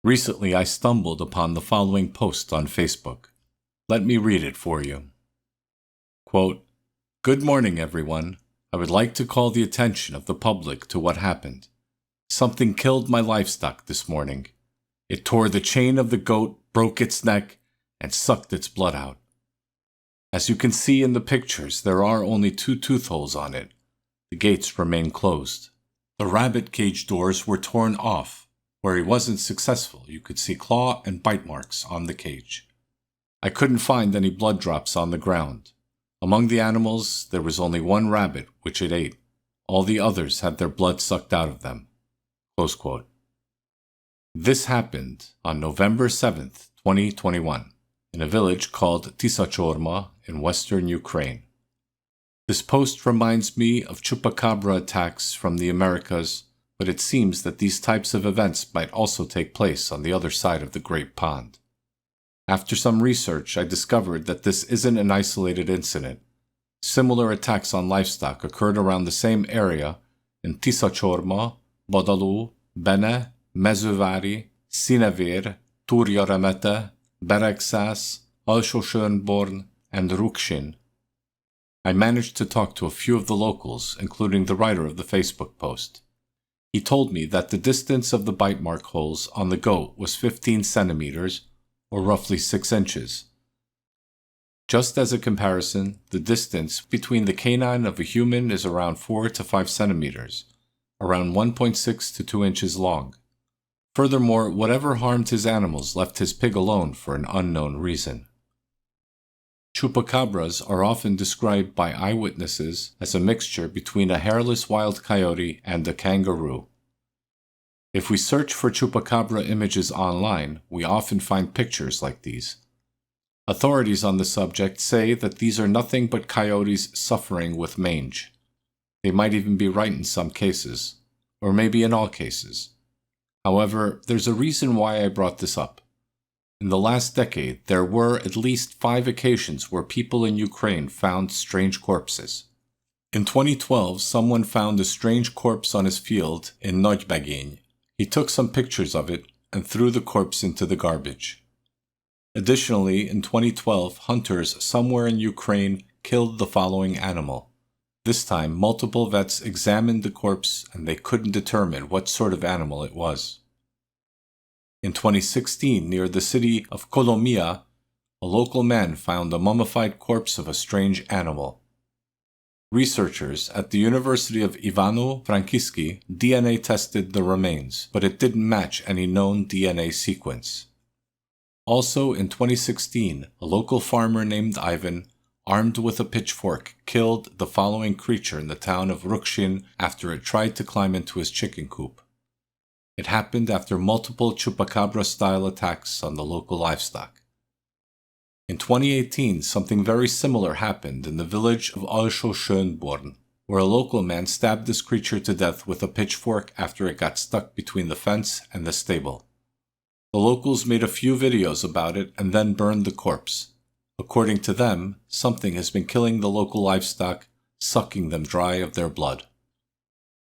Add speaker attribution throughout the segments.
Speaker 1: Recently, I stumbled upon the following post on Facebook. Let me read it for you. Quote, "Good morning, everyone. I would like to call the attention of the public to what happened. Something killed my livestock this morning. It tore the chain of the goat, broke its neck, and sucked its blood out. As you can see in the pictures, there are only 2 tooth holes on it. The gates remain closed. The rabbit cage doors were torn off. Where he wasn't successful, you could see claw and bite marks on the cage. I couldn't find any blood drops on the ground. Among the animals, there was only 1 rabbit, which it ate. All the others had their blood sucked out of them." Close quote. This happened on November 7th, 2021, in a village called Tisachorma in western Ukraine. This post reminds me of Chupacabra attacks from the Americas, but it seems that these types of events might also take place on the other side of the Great Pond. After some research, I discovered that this isn't an isolated incident. Similar attacks on livestock occurred around the same area in Tisachorma, Bodalu, Bene, Mezuvari, Sinevir, Turyaramete, Beregsas, Alsósönborn, and Rukshin. I managed to talk to a few of the locals, including the writer of the Facebook post. He told me that the distance of the bite mark holes on the goat was 15 centimeters, or roughly 6 inches. Just as a comparison, the distance between the canine of a human is around 4 to 5 centimeters, around 1.6 to 2 inches long. Furthermore, whatever harmed his animals left his pig alone for an unknown reason. Chupacabras are often described by eyewitnesses as a mixture between a hairless wild coyote and a kangaroo. If we search for chupacabra images online, we often find pictures like these. Authorities on the subject say that these are nothing but coyotes suffering with mange. They might even be right in some cases, or maybe in all cases. However, there's a reason why I brought this up. In the last decade, there were at least 5 occasions where people in Ukraine found strange corpses. In 2012, someone found a strange corpse on his field in Nojbegin. He took some pictures of it and threw the corpse into the garbage. Additionally, in 2012, hunters somewhere in Ukraine killed the following animal. This time, multiple vets examined the corpse and they couldn't determine what sort of animal it was. In 2016, near the city of Kolomia, a local man found the mummified corpse of a strange animal. Researchers at the University of Ivano-Frankivsky DNA tested the remains, but it didn't match any known DNA sequence. Also, in 2016, a local farmer named Ivan, armed with a pitchfork, killed the following creature in the town of Rukshin after it tried to climb into his chicken coop. It happened after multiple chupacabra-style attacks on the local livestock. In 2018, something very similar happened in the village of Alsósönborn, where a local man stabbed this creature to death with a pitchfork after it got stuck between the fence and the stable. The locals made a few videos about it and then burned the corpse. According to them, something has been killing the local livestock, sucking them dry of their blood.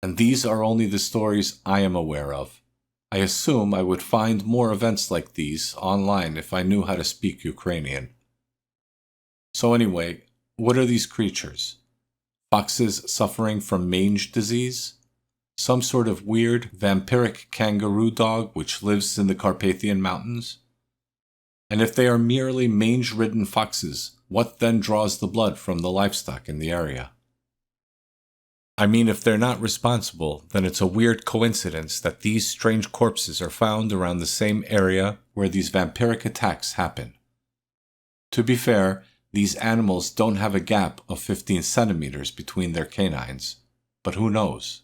Speaker 1: And these are only the stories I am aware of. I assume I would find more events like these online if I knew how to speak Ukrainian. So anyway, what are these creatures? Foxes suffering from mange disease? Some sort of weird, vampiric kangaroo dog which lives in the Carpathian Mountains? And if they are merely mange-ridden foxes, what then draws the blood from the livestock in the area? I mean, if they're not responsible, then it's a weird coincidence that these strange corpses are found around the same area where these vampiric attacks happen. To be fair, these animals don't have a gap of 15 centimeters between their canines, but who knows?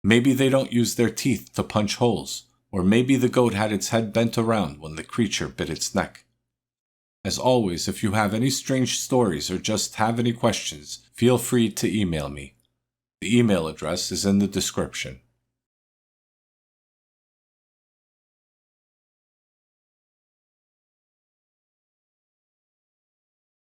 Speaker 1: Maybe they don't use their teeth to punch holes, or maybe the goat had its head bent around when the creature bit its neck. As always, if you have any strange stories or just have any questions, feel free to email me. The email address is in the description.